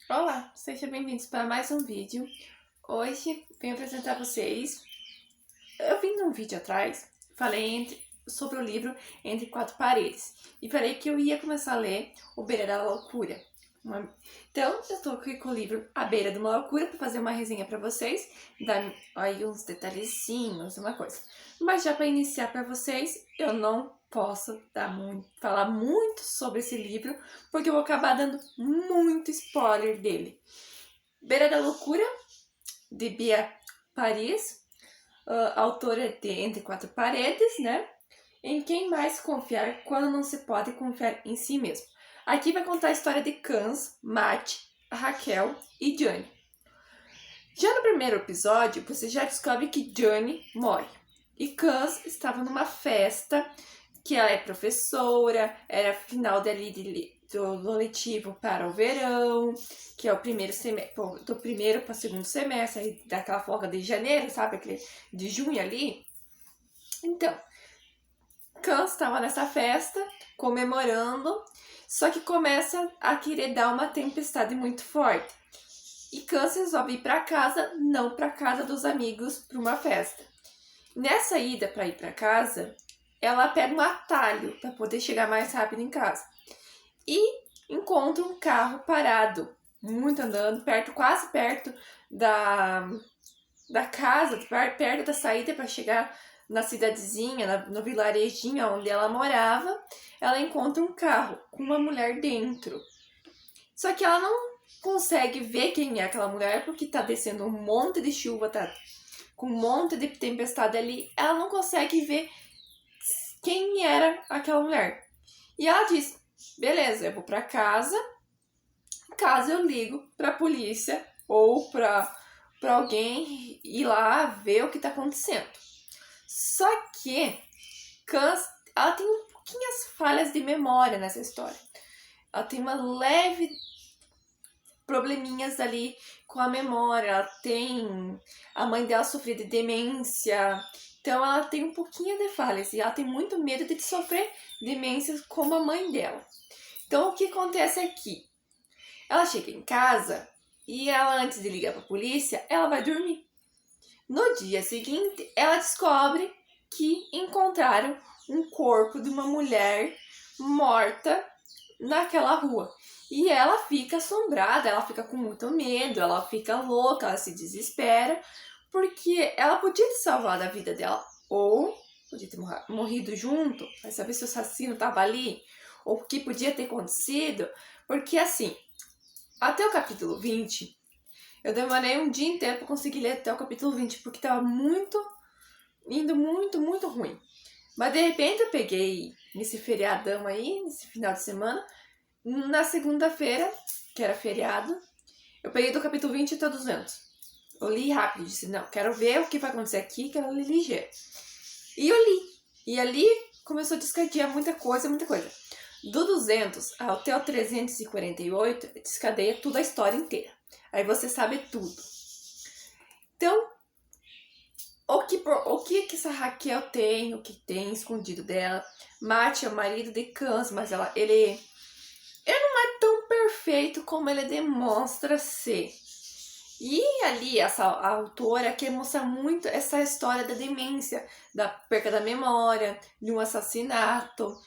Olá, sejam bem-vindos para mais um vídeo. Hoje venho apresentar a vocês. Eu vim num vídeo atrás, sobre o livro Entre Quatro Paredes e falei que eu ia começar a ler O Beira da Loucura. Então, eu estou aqui com o livro A Beira de uma Loucura para fazer uma resenha para vocês, dar aí uns detalhezinhos, uma coisa. Mas já para iniciar para vocês, eu não posso falar muito sobre esse livro, porque eu vou acabar dando muito spoiler dele. Beira da Loucura, de Bia Paris, autora de Entre Quatro Paredes, né? Em quem mais confiar quando não se pode confiar em si mesmo. Aqui vai contar a história de Cans, Matt, Raquel e Johnny. Já no primeiro episódio, você já descobre que Johnny morre. E Cans estava numa festa, que ela é professora, era final do letivo para o verão, que é o primeiro semestre, do primeiro para o segundo semestre, daquela folga de janeiro, sabe? Aquele de junho ali. Então, Cans estava nessa festa, comemorando, só que começa a querer dar uma tempestade muito forte. E Cans resolve ir para casa, não para casa dos amigos, para uma festa. Nessa ida para ir para casa, ela pega um atalho para poder chegar mais rápido em casa. E encontra um carro parado, muito andando, quase perto da casa, perto da saída para chegar na cidadezinha, no vilarejinho onde ela morava. Ela encontra um carro com uma mulher dentro. Só que ela não consegue ver quem é aquela mulher porque tá descendo um monte de chuva, tá com um monte de tempestade ali. Ela não consegue ver quem era aquela mulher. E ela diz: beleza, eu vou para casa. Caso eu ligo para a polícia ou para alguém ir lá ver o que tá acontecendo. Só que Cans, ela tem um pouquinho as falhas de memória nessa história. Ela tem uma leve probleminhas ali com a memória. Ela tem... A mãe dela sofreu de demência. Então ela tem um pouquinho de falhas. E ela tem muito medo de sofrer demência como a mãe dela. Então o que acontece aqui? Ela chega em casa e ela, antes de ligar para a polícia, ela vai dormir. No dia seguinte, ela descobre que encontraram um corpo de uma mulher morta naquela rua. E ela fica assombrada, ela fica com muito medo, ela fica louca, ela se desespera, porque ela podia ter salvado a vida dela, ou podia ter morrido junto, vai saber se o assassino estava ali, ou o que podia ter acontecido, porque assim, até o capítulo 20, eu demorei um dia inteiro para conseguir ler até o capítulo 20, porque estava indo muito ruim. Mas de repente eu peguei nesse feriadão aí, nesse final de semana, na segunda-feira, que era feriado, eu peguei do capítulo 20 até o 200. Eu li rápido, disse, não, quero ver o que vai acontecer aqui, quero ler ligeiro. E eu li. E ali começou a descadear muita coisa. Do 200 até o 348, descadeia toda a história inteira. Aí você sabe tudo. Então, o que essa Raquel tem, o que tem escondido dela. Matt é o marido de Cans, mas ele não é tão perfeito como ele demonstra ser. E ali, a autora quer mostrar muito essa história da demência, da perca da memória, de um assassinato,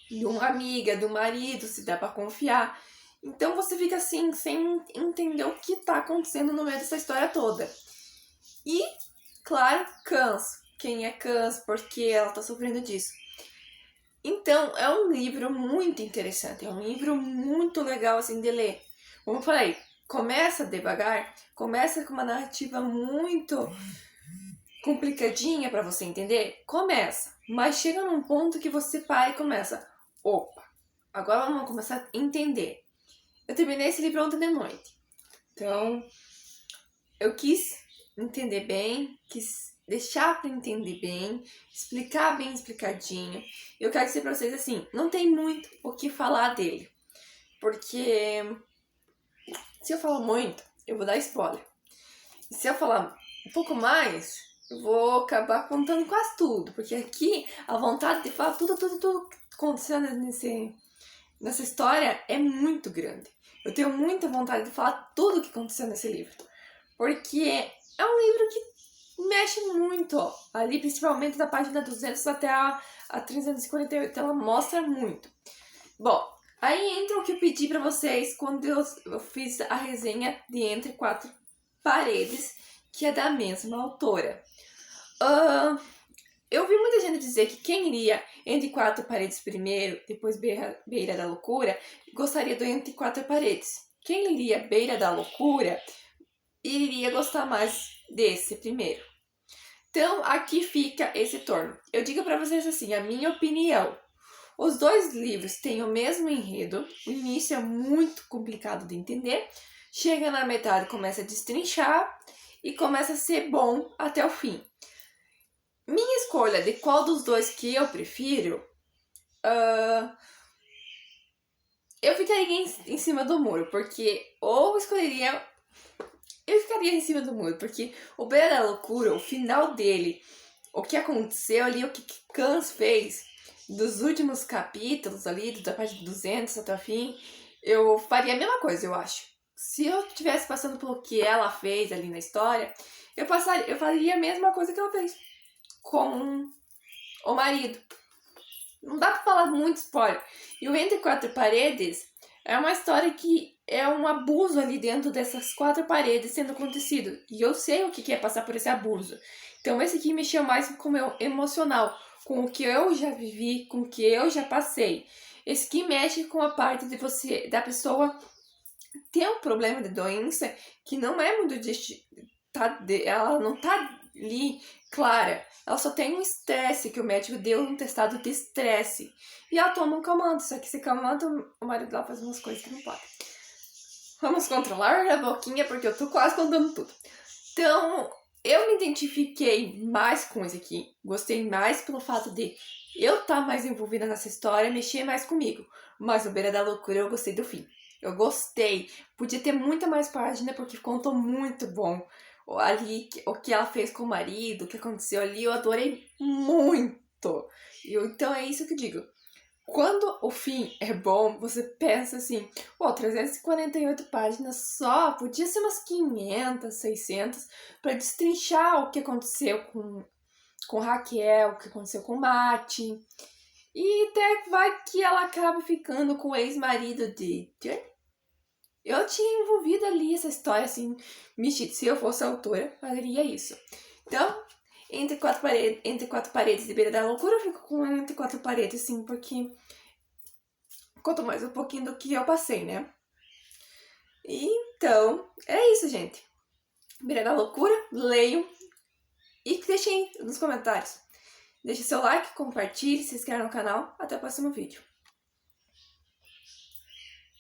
de uma amiga, do marido, se dá para confiar. Então você fica assim, sem entender o que tá acontecendo no meio dessa história toda. E, claro, Cans. Quem é Cans? Por que ela tá sofrendo disso? Então, é um livro muito interessante, é um livro muito legal assim de ler. Como eu falei, começa devagar, começa com uma narrativa muito complicadinha para você entender, começa, mas chega num ponto que você para e começa, opa, agora vamos começar a entender. Eu terminei esse livro ontem de noite, então eu quis entender bem, quis deixar para entender bem, explicar bem explicadinho. Eu quero dizer para vocês assim, não tem muito o que falar dele, porque se eu falar muito, eu vou dar spoiler. E se eu falar um pouco mais, eu vou acabar contando quase tudo, porque aqui a vontade de falar tudo acontecendo nessa história é muito grande. Eu tenho muita vontade de falar tudo o que aconteceu nesse livro. Porque é um livro que mexe muito, ó. Ali, principalmente da página 200 até a 348, ela mostra muito. Bom, aí entra o que eu pedi pra vocês quando eu fiz a resenha de Entre Quatro Paredes, que é da mesma autora. Eu vi muita gente dizer que quem iria Entre Quatro Paredes primeiro, depois Beira da Loucura, gostaria do Entre Quatro Paredes. Quem iria Beira da Loucura iria gostar mais desse primeiro. Então, aqui fica esse torno. Eu digo pra vocês assim, a minha opinião. Os dois livros têm o mesmo enredo. O início é muito complicado de entender. Chega na metade, começa a destrinchar e começa a ser bom até o fim. Minha escolha de qual dos dois que eu prefiro, eu ficaria em cima do muro, porque ou escolheria... Eu ficaria em cima do muro, porque o Beira da Loucura, o final dele, o que aconteceu ali, o que Cans fez dos últimos capítulos ali, da página 200 até o fim, eu faria a mesma coisa, eu acho. Se eu estivesse passando pelo que ela fez ali na história, eu faria a mesma coisa que ela fez com o marido. Não dá pra falar muito spoiler. E o Entre Quatro Paredes é uma história que é um abuso ali dentro dessas quatro paredes sendo acontecido. E eu sei o que é passar por esse abuso. Então esse aqui mexeu mais com o meu emocional, com o que eu já vivi, com o que eu já passei. Esse aqui mexe com a parte de você, da pessoa ter um problema de doença que não é muito ela não tá ali clara. Ela só tem um estresse, que o médico deu um testado de estresse. E ela toma um calmante, só que esse calmante o marido dela faz umas coisas que não pode. Vamos controlar a boquinha, porque eu tô quase contando tudo. Então, eu me identifiquei mais com esse aqui. Gostei mais pelo fato de eu estar mais envolvida nessa história, mexer mais comigo. Mas o Beira da Loucura eu gostei do fim. Eu gostei. Podia ter muita mais página, porque contou muito bom. Ali, o que ela fez com o marido, o que aconteceu ali, eu adorei muito. Então é isso que eu digo. Quando o fim é bom, você pensa assim, 348 páginas só, podia ser umas 500, 600, para destrinchar o que aconteceu com Raquel, o que aconteceu com Mati. E até vai que ela acaba ficando com o ex-marido de Jenny. Eu tinha envolvido ali essa história, assim, mexida. Se eu fosse a autora, faria isso. Então, Entre Quatro Paredes de Beira da Loucura, eu fico com Entre Quatro Paredes, sim, porque conto mais um pouquinho do que eu passei, né? Então, é isso, gente. Beira da Loucura, leiam e deixem nos comentários. Deixe seu like, compartilhe, se inscreva no canal. Até o próximo vídeo.